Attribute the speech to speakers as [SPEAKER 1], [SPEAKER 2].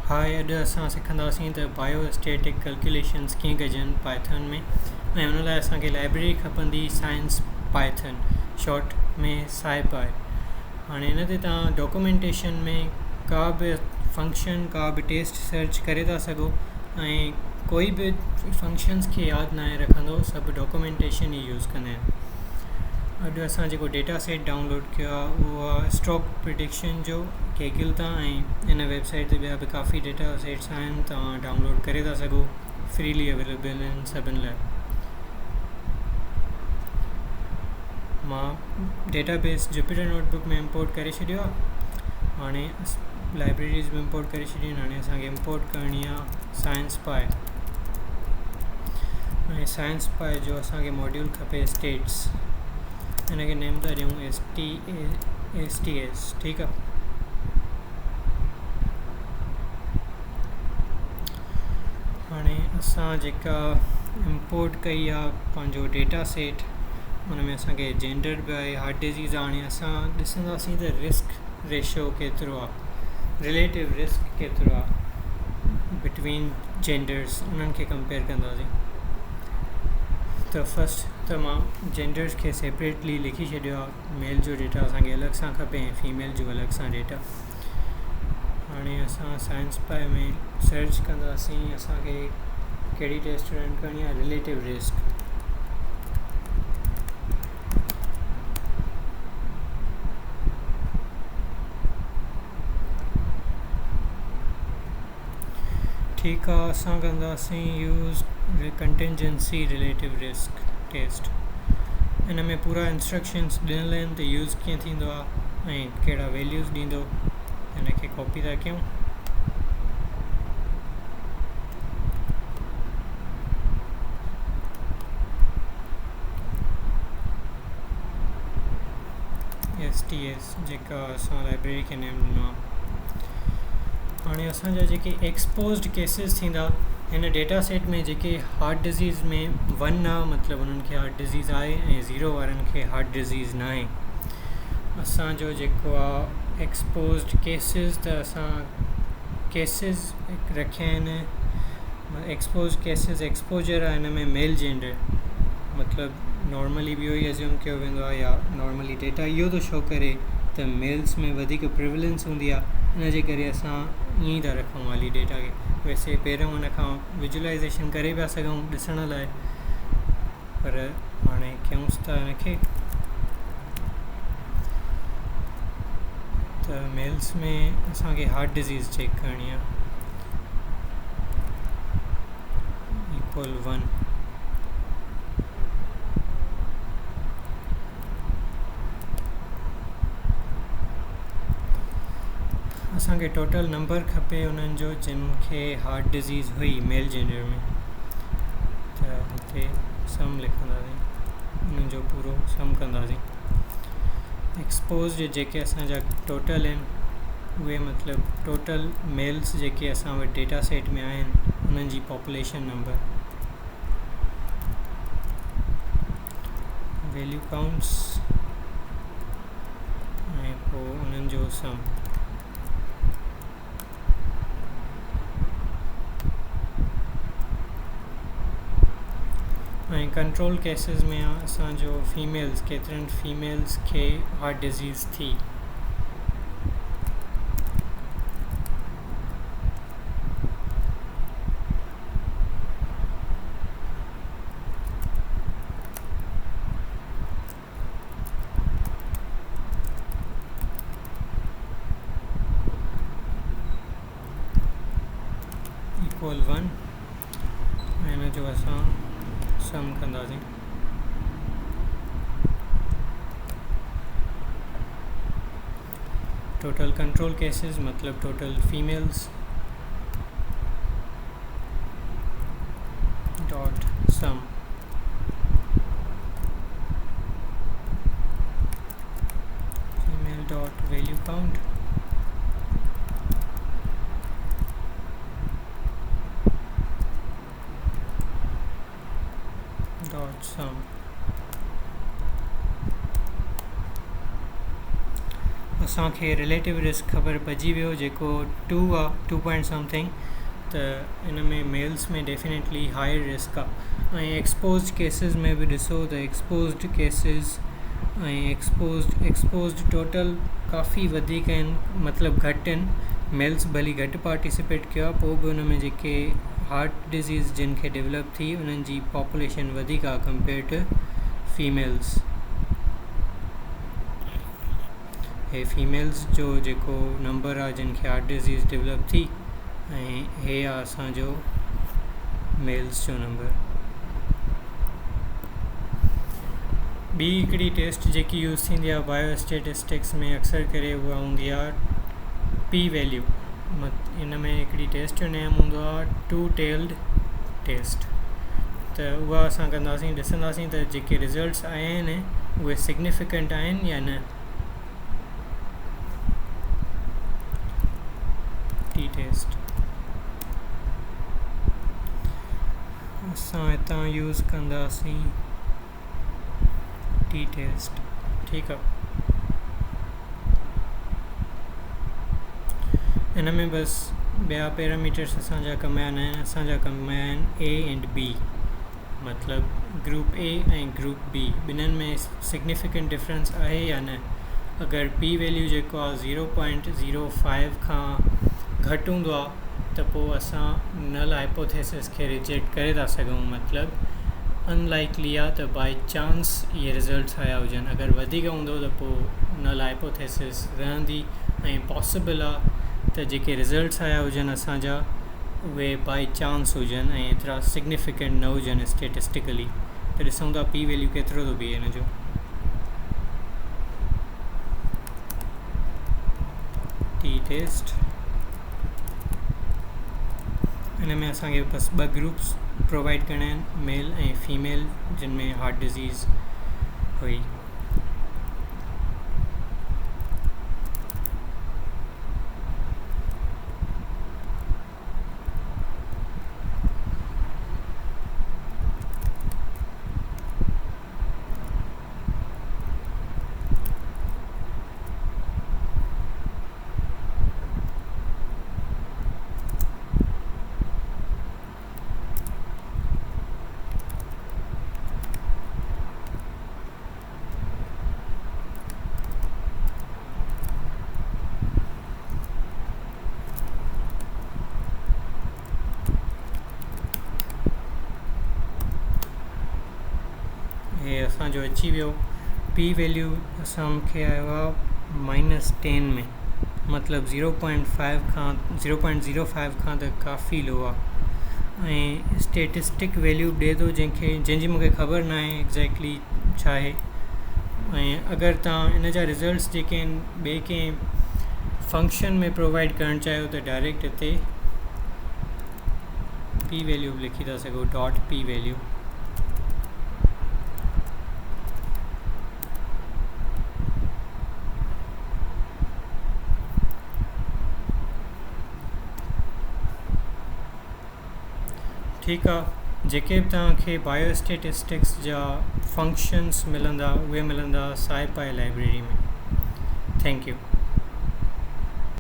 [SPEAKER 1] हाय अॼु असां सिखंदासीं त बायोस्टेटिक कैलकुलेशंस कीअं कजनि पाइथन में ऐं हुन लाइ असांखे लाइब्रेरी खपंदी साइंस पाइथन शॉर्ट में साइपाई। हाणे हिन ते तव्हां डॉक्यूमेंटेशन में का बि फंक्शन का बि टेस्ट सर्च करे था सघो ऐं कोई बि फंक्शन्स खे यादि न आहे रखंदो, सभु डॉक्यूमेंटेशन ई यूज़ कंदा आहिनि। अॼु असां जेको डेटा सेट डाउनलोड कयो आहे उहो आहे स्टॉक प्रिडिक्शन जो केकिल तां, ऐं हिन वेबसाइट ते ॿिया बि काफ़ी डेटा सेट्स आहिनि, तव्हां डाउनलोड करे था सघो, फ्रीली अवेलेबल आहिनि सभिनि लाइ। मां डेटाबेस जुपिटर नोटबुक में इंपोर्ट करे छॾियो आहे। हाणे लाइब्रेरीज़ में इंपोर्ट करे छॾियूं आहिनि। हाणे असांखे इंपोर्ट करणी आहे साइंस पाई, ऐं साइंस पाई जो असांखे मॉड्यूल खपे स्टेट्स। हिनखे नेम था ॾियूं STS, ठीकु आहे। हाणे असां जेका इंपोर्ट कई आहे पंहिंजो डेटा सेट, हुन में असांखे जेंडर बि आहे, हार्ट डिज़ीज़ आहे। हाणे असां ॾिसंदासीं त रिस्क रेशो केतिरो आहे, रिलेटिव रिस्क केतिरो आहे बिटवीन जेंडर्स, उन्हनि खे कंपेयर कंदासीं। त फस्ट त मां जेंडर्स खे सेपरेटली लिखी छॾियो आहे। मेल जो डेटा असांखे अलॻि सां खपे ऐं फीमेल जो अलॻि सां डेटा। हाणे असां साइंस पाई में सर्च कंदासीं असांखे कहिड़ी टेस्ट रन करणी आहे, रिलेटिव रिस्क। ठीकु आहे, असां कंदासीं use contingency relative risk test. इन में पूरा इंस्ट्रक्शंस ॾिनल आहिनि त यूज़ कीअं थींदो आहे ऐं कहिड़ा वैल्यूज़ ॾींदो। हिनखे कॉपी था कयूं। STS जेका असां लाइब्रेरी खे नेम ॾिनो आहे। हाणे असांजा जेके एक्सपोज्ड केसिस थींदा हिन डेटा सेट में, जेके हार्ट डिज़ीज़ में 1 आहे मतिलबु उन्हनि खे हार्ट डिज़ीज़ आहे ऐं 0 वारनि खे हार्ट डिज़ीज़ न आहे। असांजो जेको आहे एक्सपोज्ड केसिस, त असां केसिस रखिया आहिनि। एक्सपोज्ड केसिस एक्सपोजर आहे हिन में मेल जेंडर, मतिलबु नॉर्मली बि इहो ई एज्यूम कयो वेंदो आहे, या नॉर्मली डेटा इहो थो शो करे त मेल्स में वधीक प्रिविलेंस हूंदी आहे। इन जे करे असां ईअं ई था रखूं हाली डेटा खे। वैसे पहिरियों हुन खां विजुअलाइज़ेशन करे पिया सघूं ॾिसण लाइ, पर हाणे कयूंसि था हिनखे। त मेल्स में असांखे हार्ट डिज़ीज़ चेक करणी आहे, इक्वल 1। असांखे टोटल नंबर खपे उन्हनि जो जिन खे हार्ट डिज़ीज़ हुई मेल जेंडर में। त हिते सम लिखंदासीं, उन्हनि जो पूरो सम कंदासीं। एक्सपोज्ड जेके असांजा टोटल आहिनि उहे मतिलबु टोटल मेल्स जेके असां वटि डेटा सेट में आहिनि उन्हनि जी पॉपुलेशन नंबर। वैल्यू काउंट्स ऐं पोइ उन्हनि जो सम। ऐं कंट्रोल केसिस में आहे असांजो फीमेल्स, केतिरनि फीमेल्स खे हार्ट डिज़ीज़ थी। इक्वल 1 ऐं हिन जो असां सम कंदासीं। टोटल कंट्रोल केसिस मतिलबु total females dot sum. Female dot value count dot sum. असांखे रिलेटिव रिस्क ख़बर पइजी वियो जेको 2 आहे 2 पॉइंट समथिंग त इन में मेल्स में डेफिनेटली हायर रिस्क आहे ऐं एक्सपोज्ड केसिस में बि ॾिसो त एक्सपोज्ड केसिस ऐं एक्सपोज्ड टोटल काफ़ी वधीक आहिनि मतिलबु घटि आहिनि मेल्स भली घटि पार्टिसिपेट कयो आहे पोइ बि उन में जेके हार्ट डिज़ीज़ जिन खे डेवलप थी उन्हनि जी पॉपुलेशन वधीक आहे कंपेयर टू फीमेल्स हे फीमेल्स जो जेको नंबर आहे जिन खे हार्ट डिज़ीज़ डेवलप थी ऐं हे आहे असांजो मेल्स जो नंबर ॿी हिकिड़ी टेस्ट जेकी यूज़ थींदी आहे बायोस्टेटिस्टिक्स में अक्सर करे उहा हूंदी आहे पी वैल्यू इन में हिकिड़ी टेस्ट जो नेम हूंदो आहे 2 टेल्ड टेस्ट त उहा असां कंदासीं ॾिसंदासीं त जेके रिज़ल्ट्स आया आहिनि उहे सिग्निफिकेंट आहिनि या न टी टेस्ट असां हितां यूज़ कंदासीं टी टेस्ट ठीकु आहे इन में बसि ॿिया पैरामीटर्स असांजा कमाया न आहिनि असांजा कमाया आहिनि ए एंड बी मतिलबु ग्रुप ए ऐं ग्रुप बी ॿिन्हिनि में सिग्निफिकेंट डिफरेंस आहे या न अगरि पी वैल्यू जेको आहे 0.05 खां घटि हूंदो आहे त पोइ असां नल हाइपोथेसिस खे रिजेक्ट करे था सघूं मतिलबु अनलाइकली आहे त बाई चांस इहे रिज़ल्ट्स आया हुजनि अगरि वधीक हूंदो त पोइ नल हाइपोथेसिस रहंदी ऐं पॉसिबल आहे त जेके रिज़ल्ट्स आया हुजनि असांजा उहे बाई चांस हुजनि ऐं एतिरा सिग्निफिकेंट न हुजनि स्टेटिस्टिकली त ॾिसूं था पी वैल्यू केतिरो थो बीहे हिन जो टी टेस्ट इन में असांखे बसि 2 ग्रुप्स प्रोवाइड करणा आहिनि मेल ऐं फीमेल जिन में हार्ट डिज़ीज़ हुई हे असांजो अची वियो पी वैल्यू असांखे आयो आहे -10 में मतिलबु 0.05 खां त काफ़ी लो आहे ऐं स्टेटिस्टिक वैल्यू ॾिए थो जंहिंजी मूंखे ख़बर न आहे एग्ज़ैक्टली छा आहे ऐं अगरि तव्हां इन जा रिज़ल्ट्स जेके आहिनि ॿिए कंहिं फंक्शन में प्रोवाइड करणु चाहियो त डायरेक्ट हिते पी वैल्यू बि लिखी था सघो डॉट पी वैल्यू ठीकु आहे जेके बि तव्हांखे बायोस्टेटिस्टिक्स जा फंक्शन्स मिलंदा उहे मिलंदा साइपाई लाइब्रेरी में थैंक यू